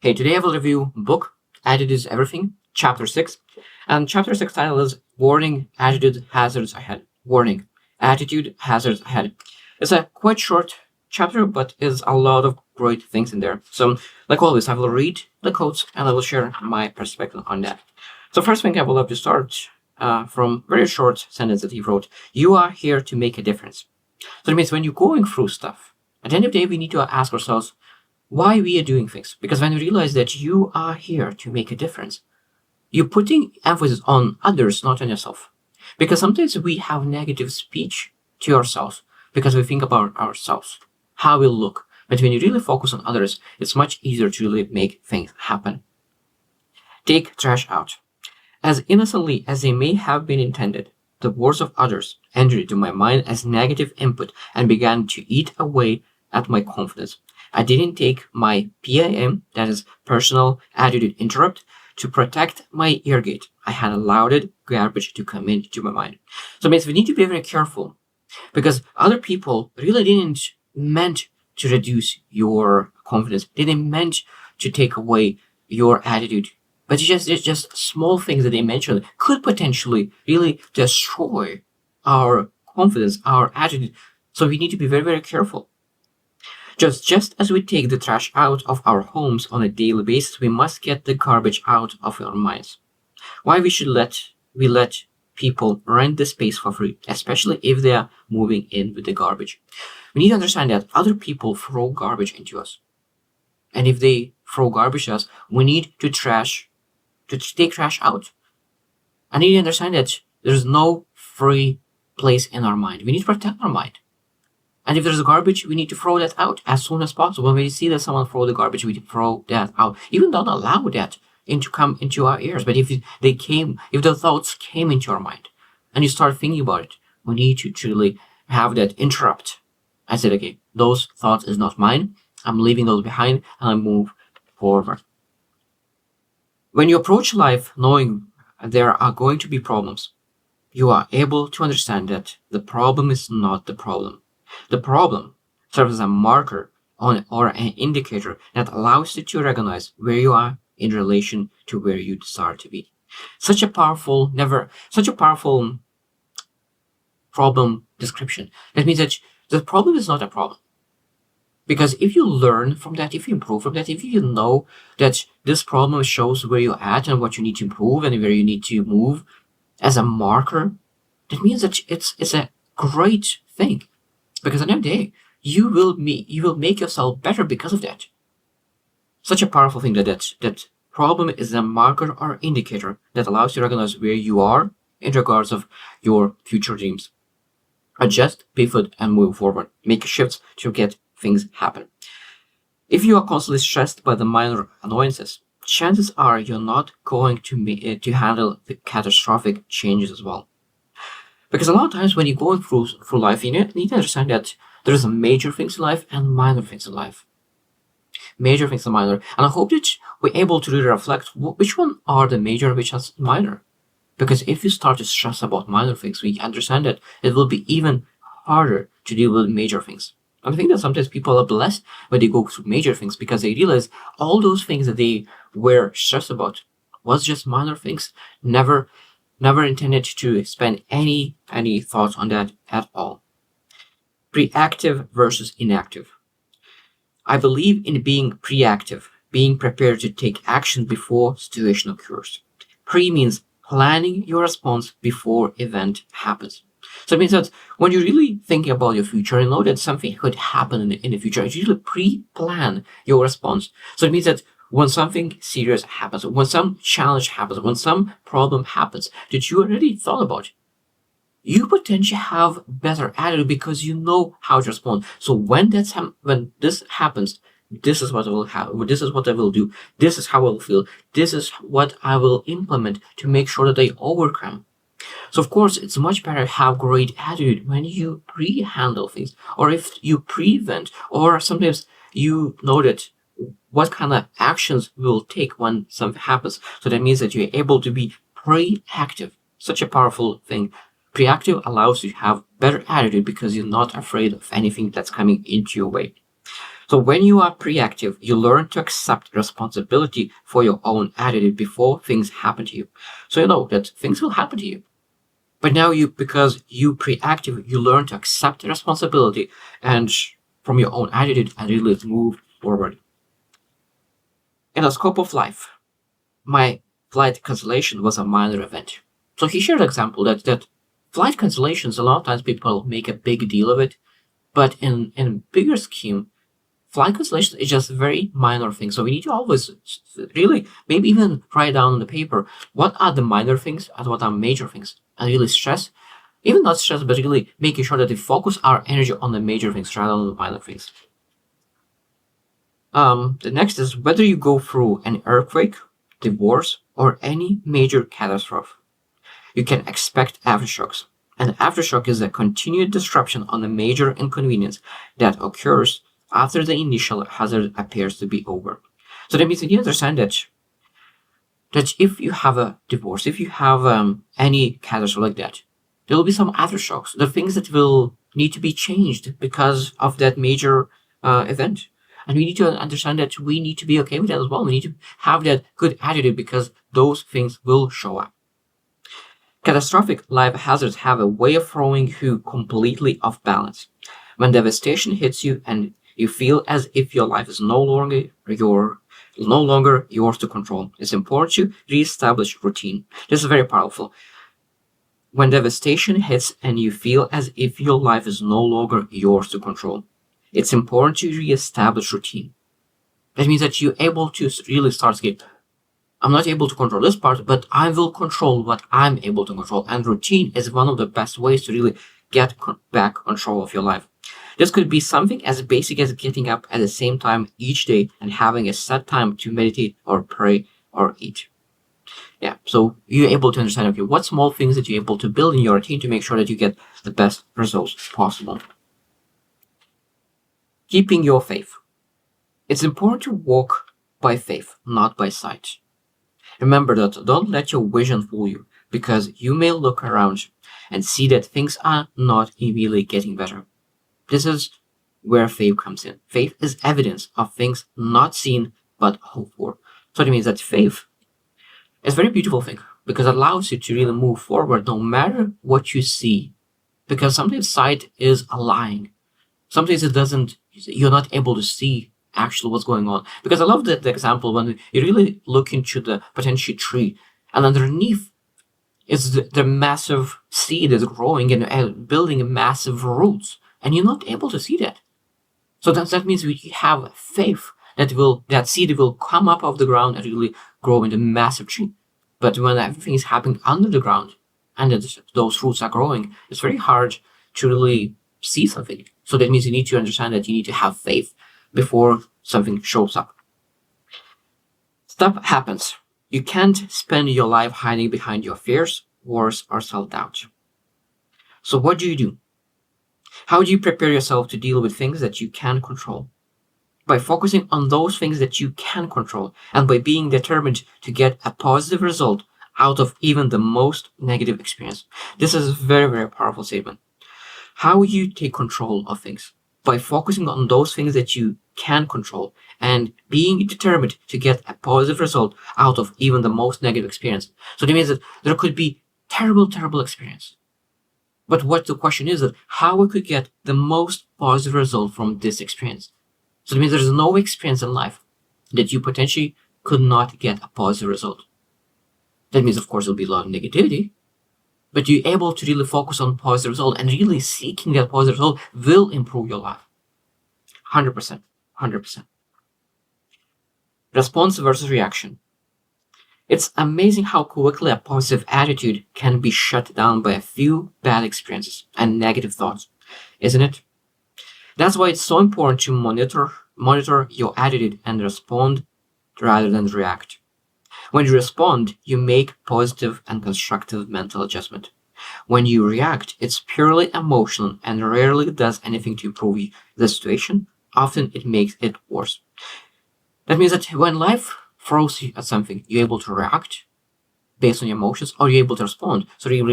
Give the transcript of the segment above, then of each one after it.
Hey, today I will review book Attitude is Everything, Chapter 6. And Chapter 6 title is Warning, Attitude Hazards Ahead. Warning, Attitude Hazards Ahead. It's a quite short chapter, but is a lot of great things in there. So, like always, I will read the quotes and I will share my perspective on that. So, first thing I would love to start from very short sentence that he wrote. You are here to make a difference. So, it means when you're going through stuff, at the end of the day, we need to ask ourselves, why we are doing things. Because when you realize that you are here to make a difference, you're putting emphasis on others, not on yourself. Because sometimes we have negative speech to ourselves because we think about ourselves, how we look. But when you really focus on others, it's much easier to really make things happen. Take trash out. As innocently as they may have been intended, the words of others entered into my mind as negative input and began to eat away at my confidence. I didn't take my PIM, that is personal attitude interrupt, to protect my ear gate. I had allowed it garbage to come into my mind. So it means we need to be very careful because other people really didn't meant to reduce your confidence. They didn't meant to take away your attitude. But it's just small things that they mentioned could potentially really destroy our confidence, our attitude. So we need to be very, very careful. Just as we take the trash out of our homes on a daily basis, we must get the garbage out of our minds. Why we let people rent the space for free, especially if they are moving in with the garbage. We need to understand that other people throw garbage into us. And if they throw garbage at us, we need to take trash out. I need to understand that there's no free place in our mind. We need to protect our mind. And if there's garbage, we need to throw that out as soon as possible. When we see that someone throw the garbage, we throw that out. Even don't allow that to come into our ears. But if the thoughts came into our mind, and you start thinking about it, we need to truly have that interrupt. I said, okay, those thoughts is not mine. I'm leaving those behind, and I move forward. When you approach life knowing there are going to be problems, you are able to understand that the problem is not the problem. The problem serves as a marker or an indicator that allows you to recognize where you are in relation to where you desire to be. Such a powerful problem description. That means that the problem is not a problem. Because if you learn from that, if you improve from that, if you know that this problem shows where you're at and what you need to improve and where you need to move as a marker, that means that it's a great thing. Because at the end of the day, you will make yourself better because of that. Such a powerful thing that problem is a marker or indicator that allows you to recognize where you are in regards of your future dreams. Adjust, pivot, and move forward. Make shifts to get things happen. If you are constantly stressed by the minor annoyances, chances are you're not going to handle the catastrophic changes as well. Because a lot of times when you're going through life, you need to understand that there's major things in life and minor things in life. Major things and minor. And I hope that we're able to really reflect which one are the major and which is minor. Because if you start to stress about minor things, we understand that it will be even harder to deal with major things. And I think that sometimes people are blessed when they go through major things because they realize all those things that they were stressed about was just minor things, never intended to spend any thoughts on that at all. Preactive versus inactive. I believe in being preactive, being prepared to take action before situation occurs. Pre means planning your response before event happens. So it means that when you're really thinking about your future and know that something could happen in the future, you usually pre-plan your response. So it means that when something serious happens, when some challenge happens, when some problem happens that you already thought about, you potentially have better attitude because you know how to respond. So when this happens, this is what I will have. This is what I will do. This is how I will feel. This is what I will implement to make sure that I overcome. So of course, it's much better to have great attitude when you pre-handle things, or if you prevent, or sometimes you know that what kind of actions will take when something happens. So that means that you're able to be proactive. Such a powerful thing. Proactive allows you to have better attitude because you're not afraid of anything that's coming into your way. So when you are preactive, you learn to accept responsibility for your own attitude before things happen to you. So you know that things will happen to you. But now because you preactive, you learn to accept responsibility and from your own attitude and really move forward. In the scope of life, my flight cancellation was a minor event. So he shared an example that flight cancellations, a lot of times people make a big deal of it, but in bigger scheme, flight cancellation is just a very minor thing. So we need to always really maybe even write down on the paper what are the minor things and what are major things, and really stress, even not stress, but really making sure that we focus our energy on the major things rather than the minor things. The next is whether you go through an earthquake, divorce, or any major catastrophe, you can expect aftershocks. An aftershock is a continued disruption on a major inconvenience that occurs after the initial hazard appears to be over. So that means you understand that if you have a divorce, if you have any catastrophe like that, there will be some aftershocks, the things that will need to be changed because of that major event. And we need to understand that we need to be okay with that as well. We need to have that good attitude because those things will show up. Catastrophic life hazards have a way of throwing you completely off balance. When devastation hits you and you feel as if your life is no longer yours to control, it's important to reestablish routine. This is very powerful. When devastation hits and you feel as if your life is no longer yours to control, it's important to reestablish routine. That means that you're able to really start saying, I'm not able to control this part, but I will control what I'm able to control. And routine is one of the best ways to really get back control of your life. This could be something as basic as getting up at the same time each day and having a set time to meditate or pray or eat. Yeah, so you're able to understand, okay, what small things that you're able to build in your routine to make sure that you get the best results possible. Keeping your faith. It's important to walk by faith, not by sight. Remember that don't let your vision fool you, because you may look around and see that things are not immediately getting better. This is where faith comes in. Faith is evidence of things not seen but hoped for. So it means that faith is a very beautiful thing because it allows you to really move forward no matter what you see. Because sometimes sight is a lying. Sometimes you're not able to see actually what's going on. Because I love the example when you really look into the potential tree and underneath is the massive seed is growing and building massive roots. And you're not able to see that. So that means we have faith that seed will come up off the ground and really grow into a massive tree. But when everything is happening under the ground and those roots are growing, it's very hard to really see something. So that means you need to understand that you need to have faith before something shows up. Stuff happens. You can't spend your life hiding behind your fears, worries, or self-doubt. So what do you do? How do you prepare yourself to deal with things that you can control? By focusing on those things that you can control and by being determined to get a positive result out of even the most negative experience. This is a very, very powerful statement. How you take control of things? By focusing on those things that you can control and being determined to get a positive result out of even the most negative experience. So that means that there could be terrible, terrible experience. But what the question is that how we could get the most positive result from this experience. So that means there's no experience in life that you potentially could not get a positive result. That means, of course, there'll be a lot of negativity, but you're able to really focus on positive result and really seeking that positive result will improve your life. 100%. 100%. Response versus reaction. It's amazing how quickly a positive attitude can be shut down by a few bad experiences and negative thoughts, isn't it? That's why it's so important to monitor your attitude and respond rather than react. When you respond, you make positive and constructive mental adjustment. When you react, it's purely emotional and rarely does anything to improve the situation. Often it makes it worse. That means that when life throws you at something, you're able to react based on your emotions or you're able to respond. So you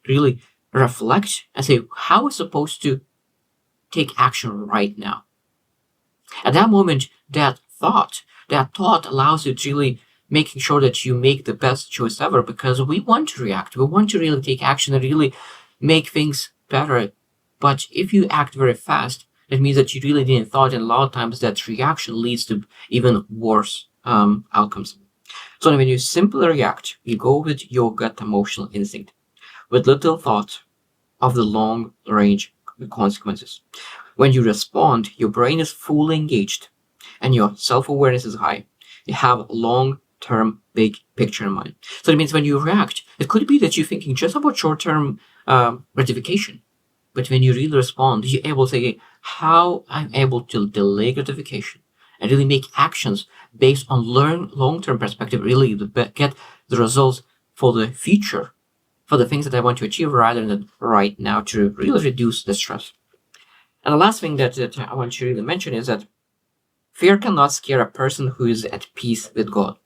really reflect and say, how is supposed to take action right now? At that moment, that thought allows you to really making sure that you make the best choice ever, because we want to react. We want to really take action and really make things better. But if you act very fast, it means that you really didn't thought, and a lot of times that reaction leads to even worse outcomes. So when you simply react, you go with your gut emotional instinct, with little thought of the long range consequences. When you respond, your brain is fully engaged and your self awareness is high. You have long term big picture in mind. So it means when you react, it could be that you're thinking just about short term gratification. But when you really respond, you're able to say, how I'm able to delay gratification and really make actions based on long term perspective, really get the results for the future, for the things that I want to achieve rather than right now, to really reduce the stress. And the last thing that I want to really mention is that fear cannot scare a person who is at peace with God.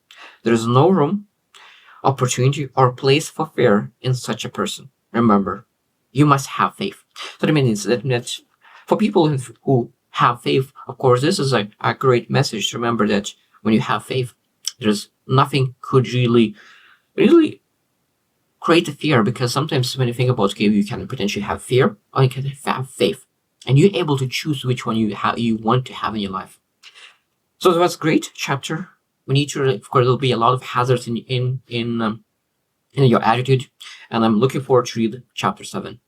There is no room, opportunity, or place for fear in such a person. Remember, you must have faith. So that means that for people who have faith, of course, this is a great message to remember that when you have faith, there's nothing could really create a fear, because sometimes when you think about game, you can potentially have fear or you can have faith, and you're able to choose which one you want to have in your life. So that's great chapter. We need to, of course, there'll be a lot of hazards in your attitude, and I'm looking forward to read chapter 7.